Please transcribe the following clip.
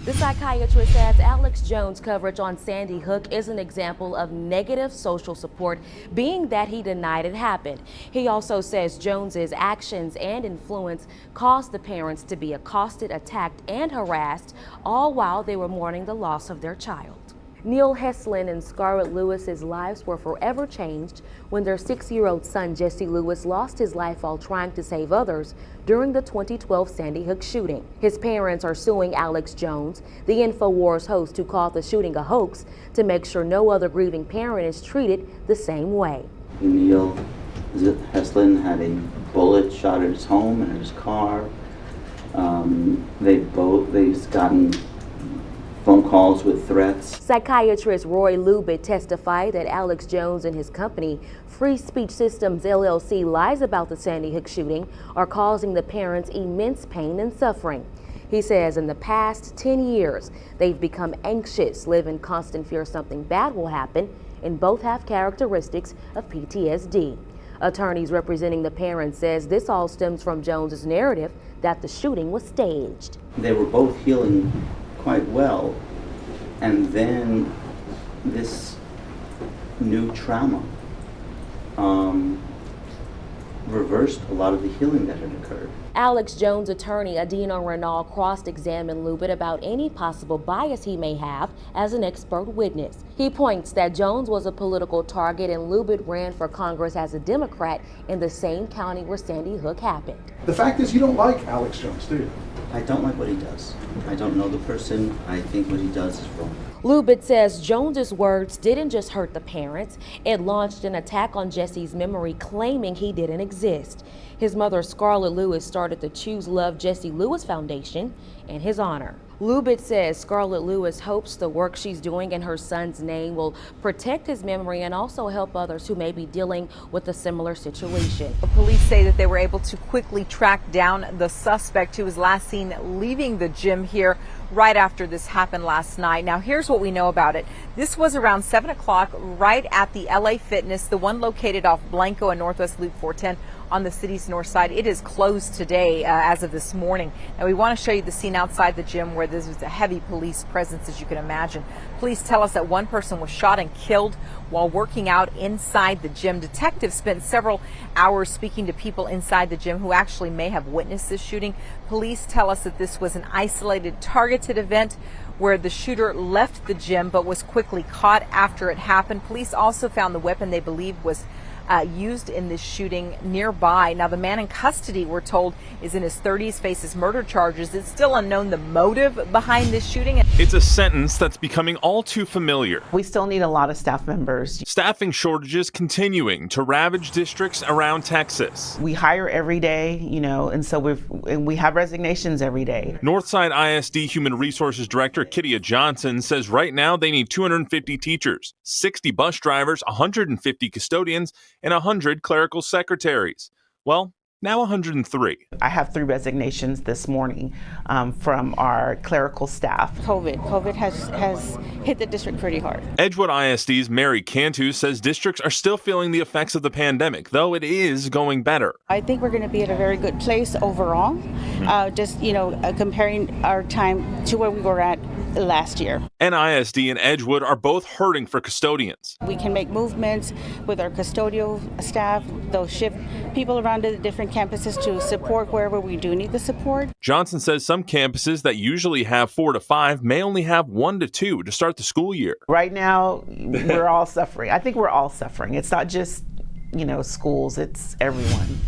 The psychiatrist says Alex Jones' coverage on Sandy Hook is an example of negative social support, being that he denied it happened. He also says Jones's actions and influence caused the parents to be accosted, attacked, and harassed, all while they were mourning the loss of their child. Neil Heslin and Scarlett Lewis's lives were forever changed when their 6-year-old son Jessie Lewis lost his life while trying to save others during the 2012 Sandy Hook shooting. His parents are suing Alex Jones, the InfoWars host who called the shooting a hoax, to make sure no other grieving parent is treated the same way. Neil Heslin had a bullet shot at his home and at his car. They've gotten phone calls with threats. Psychiatrist Roy Lubit testified that Alex Jones and his company, Free Speech Systems LLC, lies about the Sandy Hook shooting are causing the parents immense pain and suffering. He says in the past 10 years, they've become anxious, live in constant fear something bad will happen, and both have characteristics of PTSD. Attorneys representing the parents says this all stems from Jones's narrative that the shooting was staged. They were both healing quite well, and then this new trauma reversed a lot of the healing that had occurred. Alex Jones' attorney Adina Renault cross-examined Lubit about any possible bias he may have as an expert witness. He points that Jones was a political target and Lubit ran for Congress as a Democrat in the same county where Sandy Hook happened. The fact is, you don't like Alex Jones, do you? I don't like what he does. I don't know the person. I think what he does is wrong. Lubit says Jones's words didn't just hurt the parents. It launched an attack on Jessie's memory, claiming he didn't exist. His mother, Scarlett Lewis, started the Choose Love Jessie Lewis Foundation in his honor. Lubit says Scarlett Lewis hopes the work she's doing in her son's name will protect his memory and also help others who may be dealing with a similar situation. Police say that they were able to quickly track down the suspect who was last seen leaving the gym here right after this happened last night. Now, here's what we know about it. This was around 7 o'clock right at the LA Fitness, the one located off Blanco and Northwest Loop 410 on the city's north side. It is closed today as of this morning. Now, we want to show you the scene outside the gym where this was a heavy police presence, as you can imagine. Police tell us that one person was shot and killed while working out inside the gym. Detectives spent several hours speaking to people inside the gym who actually may have witnessed this shooting. Police tell us that this was an isolated, targeted event where the shooter left the gym but was quickly caught after it happened. Police also found the weapon they believe was used in this shooting nearby. Now, the man in custody, we're told, is in his 30s, faces murder charges. It's still unknown the motive behind this shooting. It's a sentence that's becoming all too familiar. We still need a lot of staff members. Staffing shortages continuing to ravage districts around Texas. We hire every day, and so we have resignations every day. Northside ISD Human Resources Director Kittia Johnson says right now they need 250 teachers, 60 bus drivers, 150 custodians, and 100 clerical secretaries. Well, now 103. I have 3 resignations this morning from our clerical staff. COVID has hit the district pretty hard. Edgewood ISD's Mary Cantu says districts are still feeling the effects of the pandemic, though it is going better. I think we're going to be at a very good place overall, comparing our time to where we were at last year. NISD and Edgewood are both hurting for custodians. We can make movements with our custodial staff. They'll shift people around to the different campuses to support wherever we do need the support. Johnson says some campuses that usually have 4 to 5 may only have 1 to 2 to start the school year. Right now, we're all suffering. I think we're all suffering. It's not just, schools, it's everyone.